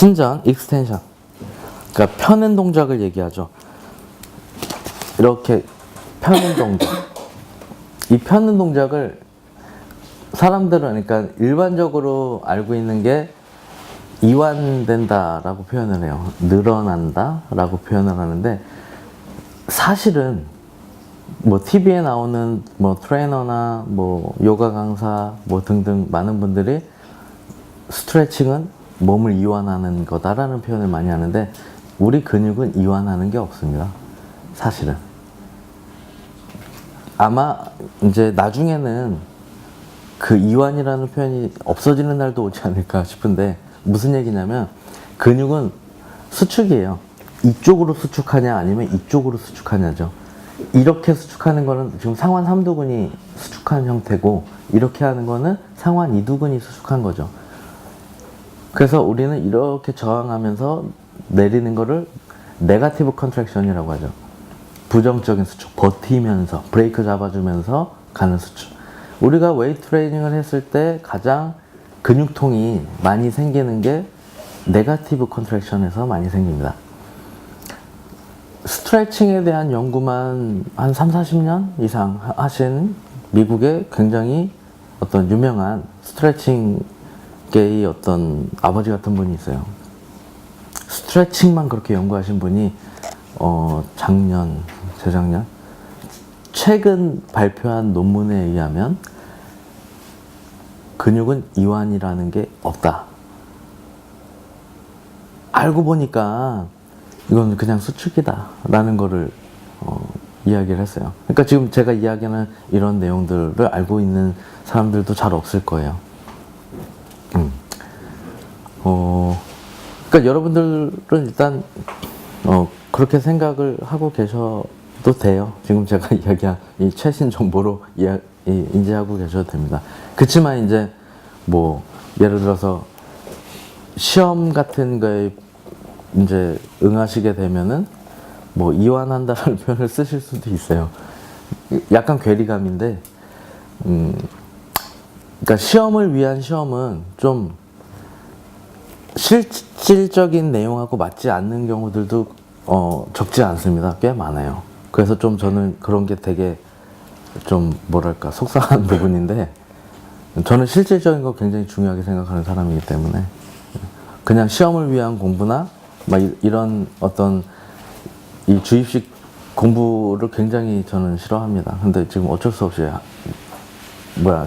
신전, 익스텐션. 그러니까 펴는 동작을 얘기하죠. 이렇게 펴는 동작. 이 펴는 동작을 사람들은 그러니까 일반적으로 알고 있는 게 이완된다라고 표현을 해요. 늘어난다라고 표현을 하는데 사실은 뭐 TV에 나오는 뭐 트레이너나 뭐 요가 강사 뭐 등등 많은 분들이 스트레칭은 몸을 이완하는 거다라는 표현을 많이 하는데 우리 근육은 이완하는 게 없습니다. 사실은. 아마 이제 나중에는 그 이완이라는 표현이 없어지는 날도 오지 않을까 싶은데 무슨 얘기냐면 근육은 수축이에요. 이쪽으로 수축하냐 아니면 이쪽으로 수축하냐죠. 이렇게 수축하는 거는 지금 상완 삼두근이 수축한 형태고 이렇게 하는 거는 상완 이두근이 수축한 거죠. 그래서 우리는 이렇게 저항하면서 내리는 거를 네거티브 컨트랙션이라고 하죠. 부정적인 수축, 버티면서 브레이크 잡아주면서 가는 수축. 우리가 웨이트 트레이닝을 했을 때 가장 근육통이 많이 생기는 게 네거티브 컨트랙션에서 많이 생깁니다. 스트레칭에 대한 연구만 한 3, 40년 이상 하신 미국의 굉장히 어떤 유명한 스트레칭계의 어떤 아버지 같은 분이 있어요. 스트레칭만 그렇게 연구하신 분이 작년, 재작년 최근 발표한 논문에 의하면 근육은 이완이라는 게 없다. 알고 보니까 이건 그냥 수축이다 라는 거를 이야기를 했어요. 그러니까 지금 제가 이야기하는 이런 내용들을 알고 있는 사람들도 잘 없을 거예요. 그러니까 여러분들은 일단 그렇게 생각을 하고 계셔도 돼요. 지금 제가 이야기한 이 최신 정보로 인지하고 계셔도 됩니다. 그치만 이제 뭐 예를 들어서 시험 같은 거에 이제 응하시게 되면은 뭐 이완한다라는 표현을 쓰실 수도 있어요. 약간 괴리감인데, 그러니까 시험을 위한 시험은 좀 실질적인 내용하고 맞지 않는 경우들도 적지 않습니다. 꽤 많아요. 그래서 좀 저는 그런 게 되게 좀 뭐랄까 속상한 부분인데 저는 실질적인 거 굉장히 중요하게 생각하는 사람이기 때문에 그냥 시험을 위한 공부나 막 이런 어떤 이 주입식 공부를 굉장히 저는 싫어합니다. 근데 지금 어쩔 수 없이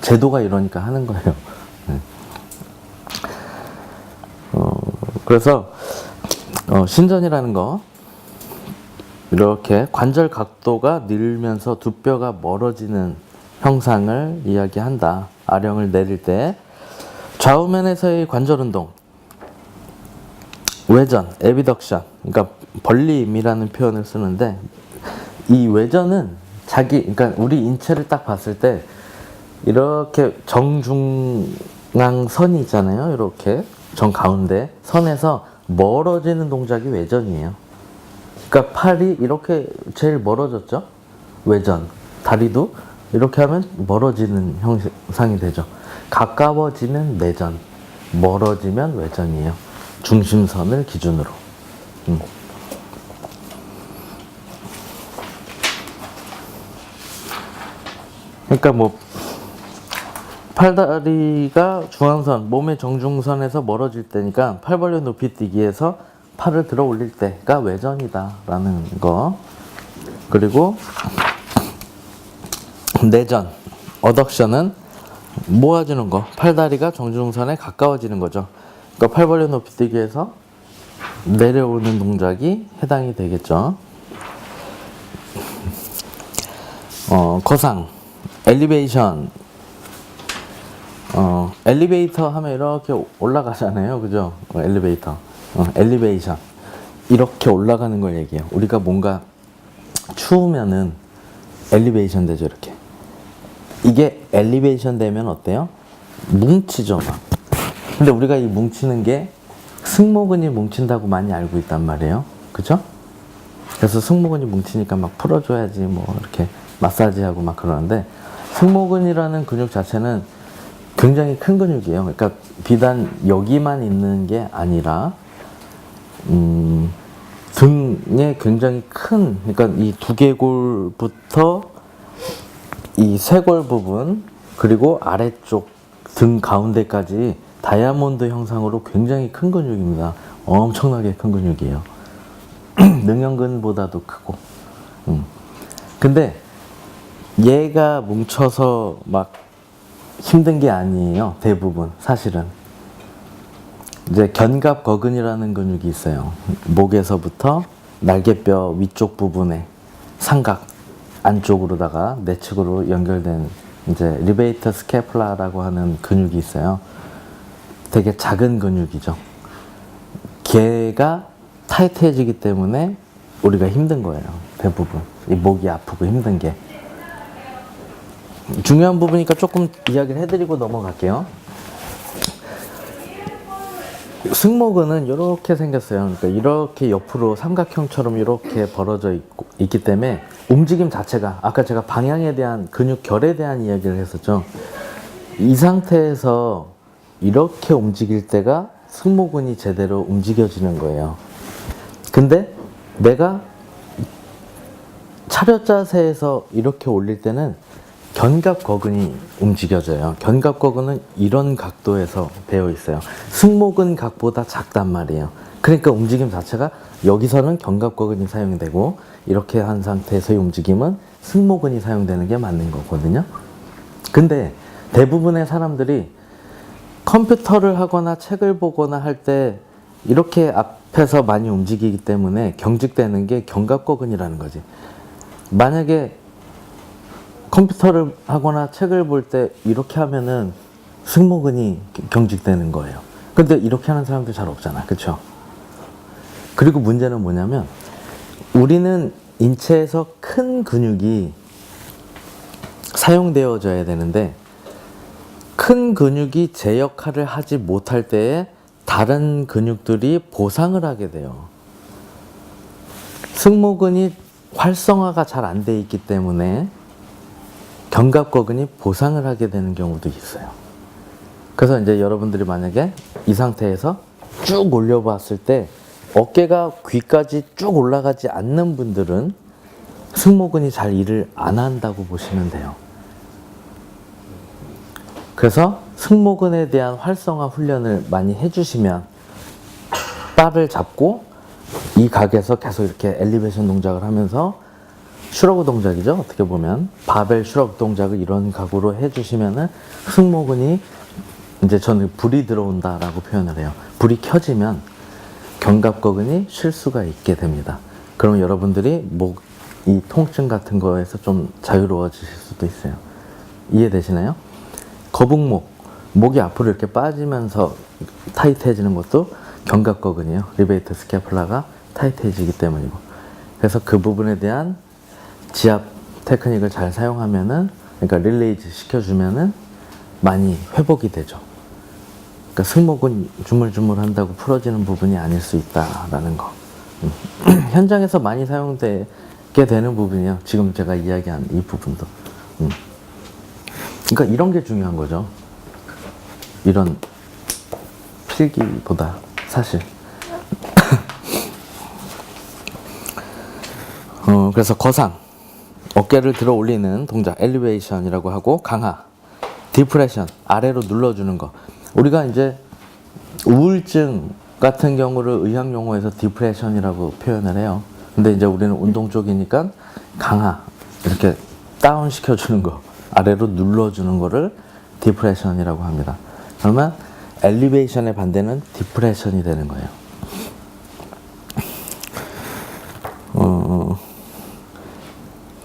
제도가 이러니까 하는 거예요. 그래서 신전이라는 거 이렇게 관절 각도가 늘면서 두 뼈가 멀어지는 형상을 이야기한다. 아령을 내릴 때 좌우면에서의 관절 운동 외전, 에비덕션, 그러니까 벌림이라는 표현을 쓰는데 이 외전은 그러니까 우리 인체를 딱 봤을 때 이렇게 정중앙선이 있잖아요. 이렇게 정가운데 선에서 멀어지는 동작이 외전이에요. 그러니까 팔이 이렇게 제일 멀어졌죠. 외전. 다리도 이렇게 하면 멀어지는 형상이 되죠. 가까워지면 내전, 멀어지면 외전이에요. 중심선을 기준으로. 그러니까 뭐 팔다리가 중앙선, 몸의 정중선에서 멀어질 때니까 팔 벌려 높이 뛰기에서 팔을 들어 올릴 때가 외전이다 라는 거. 그리고 내전, 어덕션은 모아지는 거, 팔다리가 정중선에 가까워지는 거죠. 그러니까 팔 벌려 높이 뛰기에서 내려오는 동작이 해당이 되겠죠. 거상, 엘리베이션. 엘리베이터 하면 이렇게 올라가잖아요. 그죠? 엘리베이터. 엘리베이션. 이렇게 올라가는 걸 얘기해요. 우리가 뭔가 추우면은 엘리베이션 되죠, 이렇게. 이게 엘리베이션 되면 어때요? 뭉치죠, 막. 근데 우리가 이 뭉치는 게 승모근이 뭉친다고 많이 알고 있단 말이에요. 그죠? 그래서 승모근이 뭉치니까 막 풀어줘야지 뭐 이렇게 마사지하고 막 그러는데 승모근이라는 근육 자체는 굉장히 큰 근육이에요. 그러니까 비단 여기만 있는 게 아니라 등에 굉장히 큰, 그러니까 이 두개골부터 이 쇄골 부분, 그리고 아래쪽 등 가운데까지 다이아몬드 형상으로 굉장히 큰 근육입니다. 엄청나게 큰 근육이에요. 능형근보다도 크고. 근데 얘가 뭉쳐서 막 힘든 게 아니에요. 대부분 사실은 이제 견갑거근이라는 근육이 있어요. 목에서부터 날개뼈 위쪽 부분에 삼각 안쪽으로다가 내측으로 연결된 이제 리베이터 스캐플라라고 하는 근육이 있어요. 되게 작은 근육이죠. 걔가 타이트해지기 때문에 우리가 힘든 거예요. 대부분 이 목이 아프고 힘든 게 중요한 부분이니까 조금 이야기를 해드리고 넘어갈게요. 승모근은 이렇게 생겼어요. 그러니까 이렇게 옆으로 삼각형처럼 이렇게 벌어져 있기 때문에 움직임 자체가 아까 제가 방향에 대한 근육 결에 대한 이야기를 했었죠. 이 상태에서 이렇게 움직일 때가 승모근이 제대로 움직여지는 거예요. 근데 내가 차렷 자세에서 이렇게 올릴 때는 견갑거근이 움직여져요. 견갑거근은 이런 각도에서 되어 있어요. 승모근 각보다 작단 말이에요. 그러니까 움직임 자체가 여기서는 견갑거근이 사용되고 이렇게 한 상태에서의 움직임은 승모근이 사용되는 게 맞는 거거든요. 근데 대부분의 사람들이 컴퓨터를 하거나 책을 보거나 할 때 이렇게 앞에서 많이 움직이기 때문에 경직되는 게 견갑거근이라는 거지. 만약에 컴퓨터를 하거나 책을 볼 때 이렇게 하면은 승모근이 경직되는 거예요. 근데 이렇게 하는 사람들 잘 없잖아. 그쵸? 그리고 문제는 뭐냐면 우리는 인체에서 큰 근육이 사용되어져야 되는데 큰 근육이 제 역할을 하지 못할 때에 다른 근육들이 보상을 하게 돼요. 승모근이 활성화가 잘 안 돼 있기 때문에 견갑거근이 보상을 하게 되는 경우도 있어요. 그래서 이제 여러분들이 만약에 이 상태에서 쭉 올려봤을 때 어깨가 귀까지 쭉 올라가지 않는 분들은 승모근이 잘 일을 안 한다고 보시면 돼요. 그래서 승모근에 대한 활성화 훈련을 많이 해주시면 바를 잡고 이 각에서 계속 이렇게 엘리베이션 동작을 하면서 슈러그 동작이죠. 어떻게 보면 바벨 슈러그 동작을 이런 각으로 해주시면은 승모근이 이제 저는 불이 들어온다라고 표현을 해요. 불이 켜지면 견갑거근이 쉴 수가 있게 됩니다. 그럼 여러분들이 목 이 통증 같은 거에서 좀 자유로워지실 수도 있어요. 이해되시나요? 거북목, 목이 앞으로 이렇게 빠지면서 타이트해지는 것도 견갑거근이에요. 리베이터 스캐플라가 타이트해지기 때문이고. 그래서 그 부분에 대한 지압 테크닉을 잘 사용하면은, 그러니까 릴레이즈 시켜주면은 많이 회복이 되죠. 그러니까 승모근 주물주물 한다고 풀어지는 부분이 아닐 수 있다라는 거. 현장에서 많이 사용되게 되는 부분이에요. 지금 제가 이야기한 이 부분도. 그러니까 이런 게 중요한 거죠. 이런 필기보다 사실. 그래서 거상, 어깨를 들어 올리는 동작, 엘리베이션이라고 하고, 강하, 디프레션, 아래로 눌러주는 거. 우리가 이제 우울증 같은 경우를 의학 용어에서 디프레션이라고 표현을 해요. 근데 이제 우리는 운동 쪽이니까 강하, 이렇게 다운 시켜주는 거, 아래로 눌러주는 거를 디프레션이라고 합니다. 그러면 엘리베이션의 반대는 디프레션이 되는 거예요.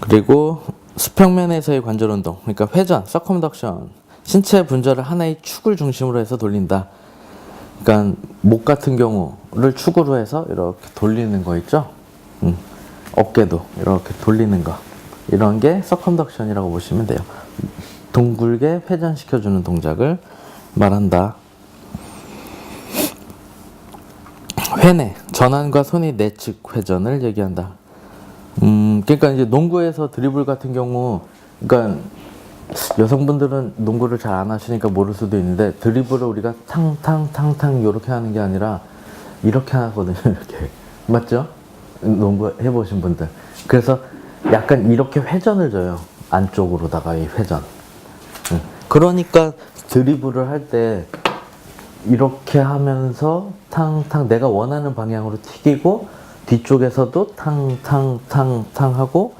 그리고 수평면에서의 관절 운동, 그러니까 회전, 서컴덕션, 신체 분절을 하나의 축을 중심으로 해서 돌린다. 그러니까 목 같은 경우를 축으로 해서 이렇게 돌리는 거 있죠? 어깨도 이렇게 돌리는 거, 이런 게 서컴덕션이라고 보시면 돼요. 둥글게 회전시켜주는 동작을 말한다. 회내, 전환과 손의 내측 회전을 얘기한다. 그러니까 이제 농구에서 드리블 같은 경우, 그러니까 여성분들은 농구를 잘 안 하시니까 모를 수도 있는데 드리블을 우리가 탕탕탕탕 이렇게 하는 게 아니라 이렇게 하거든요. 이렇게. 맞죠? 농구 해보신 분들. 그래서 약간 이렇게 회전을 줘요. 안쪽으로다가 이 회전. 그러니까 드리블을 할 때 이렇게 하면서 탕탕 내가 원하는 방향으로 튀기고 뒤쪽에서도 탕탕탕탕 하고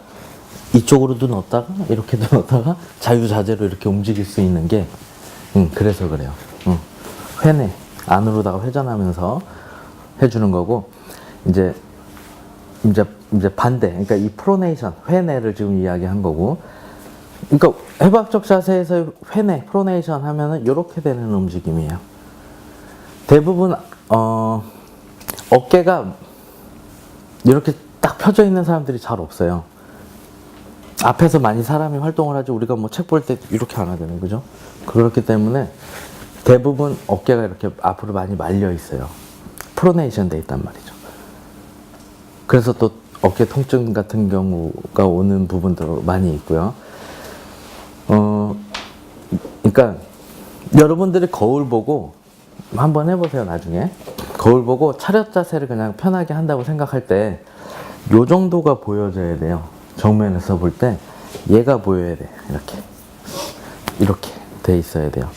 이쪽으로도 넣었다가 이렇게도 넣었다가 자유자재로 이렇게 움직일 수 있는 게 그래서 그래요. 회내 안으로다가 회전하면서 해주는 거고 이제 반대. 그러니까 이 프로네이션 회내를 지금 이야기한 거고. 그러니까 해박적 자세에서 회내 프로네이션 하면은 이렇게 되는 움직임이에요. 대부분 어깨가 이렇게 딱 펴져 있는 사람들이 잘 없어요. 앞에서 많이 사람이 활동을 하지 우리가 뭐 책 볼 때 이렇게 안 하잖아요. 그죠? 그렇기 때문에 대부분 어깨가 이렇게 앞으로 많이 말려 있어요. 프로네이션 돼 있단 말이죠. 그래서 또 어깨 통증 같은 경우가 오는 부분도 많이 있고요. 그러니까 여러분들이 거울 보고 한번 해보세요. 나중에 거울 보고 차렷 자세를 그냥 편하게 한다고 생각할 때 요 정도가 보여져야 돼요. 정면에서 볼 때 얘가 보여야 돼. 이렇게 돼 있어야 돼요.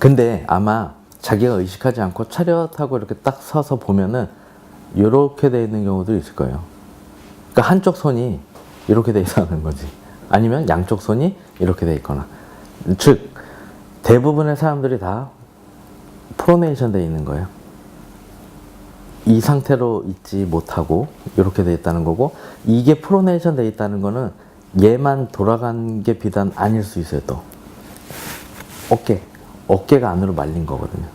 근데 아마 자기가 의식하지 않고 차렷하고 이렇게 딱 서서 보면은 이렇게 돼 있는 경우도 있을 거예요. 그러니까 한쪽 손이 이렇게 돼 있는 거지. 아니면 양쪽 손이 이렇게 돼 있거나. 즉 대부분의 사람들이 다 프로네이션 돼 있는 거예요. 이 상태로 있지 못하고 이렇게 돼 있다는 거고, 이게 프로네이션 돼 있다는 거는 얘만 돌아간 게 비단 아닐 수 있어요. 또 어깨가 안으로 말린 거거든요.